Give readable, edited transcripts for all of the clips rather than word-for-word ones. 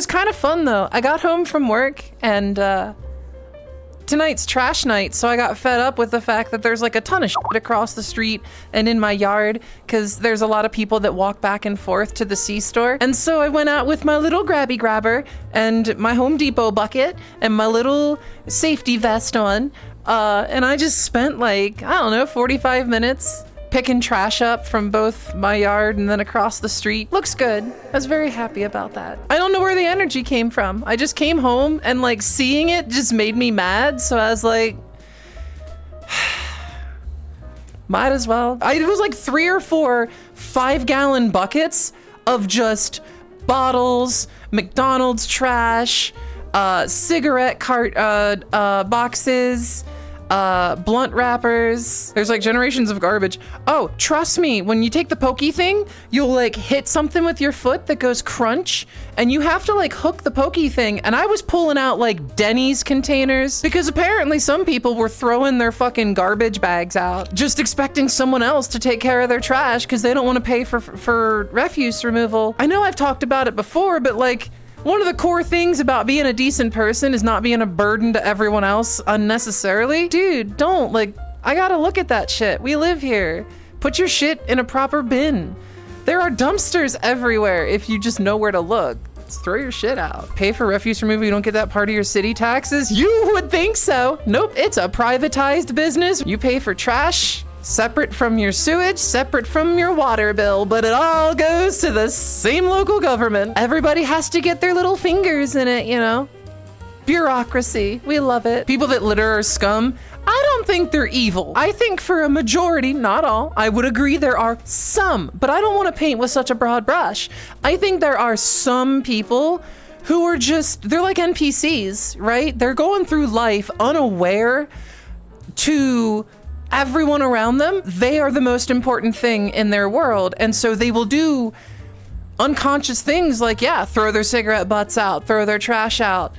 was kind of fun though. I got home from work and tonight's trash night, so I got fed up with the fact that there's like a ton of shit across the street and in my yard because there's a lot of people that walk back and forth to the C-store. And so I went out with my little grabby grabber and my Home Depot bucket and my little safety vest on. And I just spent like, I don't know, 45 minutes picking trash up from both my yard and then across the street. Looks good. I was very happy about that. I don't know where the energy came from. I just came home and like seeing it just made me mad. So I was like, might as well. It was like 3 or 4 5-gallon buckets of just bottles, McDonald's trash, cigarette cart boxes, blunt wrappers. There's like generations of garbage. Oh, trust me, when you take the pokey thing, you'll like hit something with your foot that goes crunch and you have to like hook the pokey thing. And I was pulling out like Denny's containers because apparently some people were throwing their fucking garbage bags out, just expecting someone else to take care of their trash because they don't want to pay for refuse removal. I know I've talked about it before, but like, one of the core things about being a decent person is not being a burden to everyone else unnecessarily. Dude, don't, like, I gotta look at that shit. We live here. Put your shit in a proper bin. There are dumpsters everywhere if you just know where to look. Just throw your shit out. Pay for refuse removal, you don't get that part of your city taxes? You would think so. Nope, it's a privatized business. You pay for trash, separate from your sewage, separate from your water bill, but it all goes to the same local government. Everybody has to get their little fingers in it, you know? Bureaucracy, we love it. People that litter are scum. I don't think they're evil. I think for a majority, not all, I would agree there are some, but I don't want to paint with such a broad brush. I think there are some people who are just, they're like NPCs, right? They're going through life unaware to everyone around them. They are the most important thing in their world. And so they will do unconscious things like, yeah, throw their cigarette butts out, throw their trash out,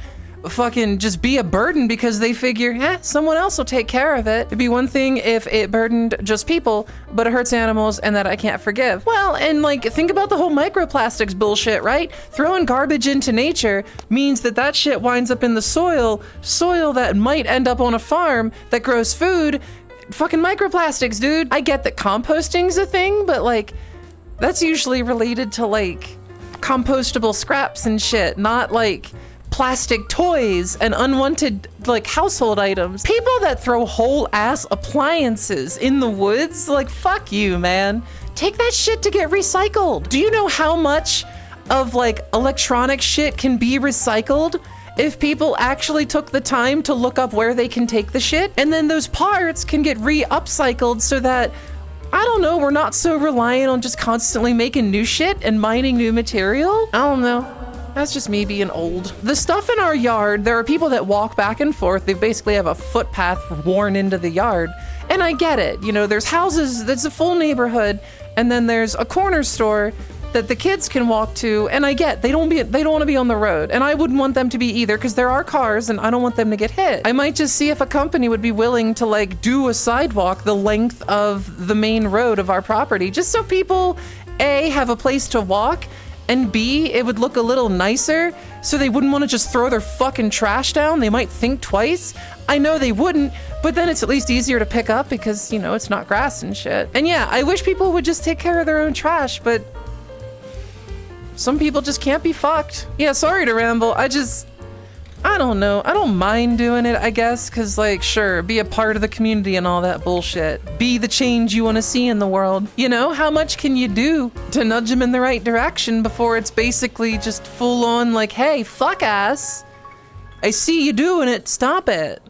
fucking just be a burden because they figure, someone else will take care of it. It'd be one thing if it burdened just people, but it hurts animals and that I can't forgive. Well, and like, think about the whole microplastics bullshit, right? Throwing garbage into nature means that that shit winds up in the soil that might end up on a farm that grows food. Fucking microplastics, dude. I get that composting's a thing, but like, that's usually related to like compostable scraps and shit, not like plastic toys and unwanted like household items. People that throw whole ass appliances in the woods, like, fuck you, man. Take that shit to get recycled. Do you know how much of like electronic shit can be recycled if people actually took the time to look up where they can take the shit? And then those parts can get upcycled so that, I don't know, we're not so reliant on just constantly making new shit and mining new material. I don't know. That's just me being old. The stuff in our yard, there are people that walk back and forth. They basically have a footpath worn into the yard. And I get it. You know, there's houses, there's a full neighborhood, and then there's a corner store that the kids can walk to, and I get they don't want to be on the road, and I wouldn't want them to be either because there are cars and I don't want them to get hit. I might just see if a company would be willing to like do a sidewalk the length of the main road of our property, just so people A, have a place to walk, and B, it would look a little nicer so they wouldn't want to just throw their fucking trash down. They might think twice. I know they wouldn't, but then it's at least easier to pick up because, you know, it's not grass and shit. And yeah, I wish people would just take care of their own trash, but some people just can't be fucked. Yeah, sorry to ramble. I don't know. I don't mind doing it, I guess, because, like, sure, be a part of the community and all that bullshit. Be the change you want to see in the world. You know, how much can you do to nudge them in the right direction before it's basically just full on, like, hey, fuck ass. I see you doing it. Stop it.